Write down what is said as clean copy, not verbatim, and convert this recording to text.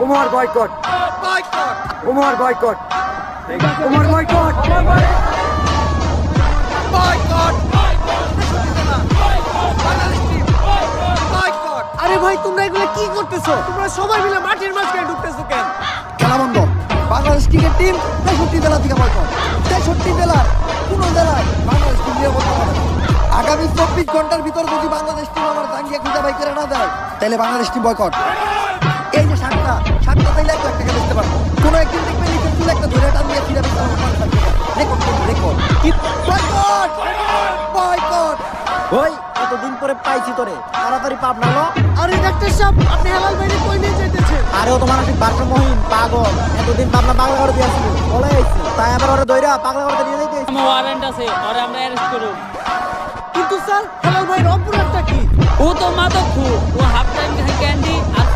Umar boycott, Umar boycott, Umar boycott, আরে ভাই তোমরা এগুলো কি করতেছো? তোমরা সবাই মিলে মাঠের মাঝখানে ঢুকতেছো কেন? খেলা বন্ধ। বাংলাদেশ ক্রিকেট টিম 63 জেলা থেকে বয়কট। 63 জেলার কোন জেলায় বাংলাদেশ টিম নিয়ে বলতে পারে না। আগামী 24 ঘন্টার ভিতর যদি বাংলাদেশ টিম আমার দাঙ্গিয়া খুঁজে বাই করে না দেয় তাহলে বাংলাদেশ টিম বয়কট। এই যে সাতটা তাইলে 1 লাখ টাকা বেচতে পারবো। কোনো একদিন দেখবেন নিচে চুল একটা ধরে টান দিয়ে ফিরে বেচতে পারবো। রেকর্ড রেকর্ড কি বয়কট বয়কট। ওই এতদিন পরে পাইছি তোরে, তাড়াতাড়ি পাপ নালো। আরে ডাক্তার সাহেব, আপনি হেলাল ভাইরে কই নিয়ে যাইতেছেন? আরে ও তো মানসিক ভারসাম্যহীন পাগল, এতদিন পাবনা পাগলা করে দিয়েছিল বলে আইছি, তাই আবার ওরে দইরা পাগলা করে নিয়ে যাইতেছি। আমার ওয়ারেন্ট আছে, ওরে আমরা অ্যারেস্ট করব। কিন্তু স্যার হেলাল ভাইয়ের অপরাধটা কি? ও তো মাদক খু, ও হাফ টাইম ক্যান্ডি আর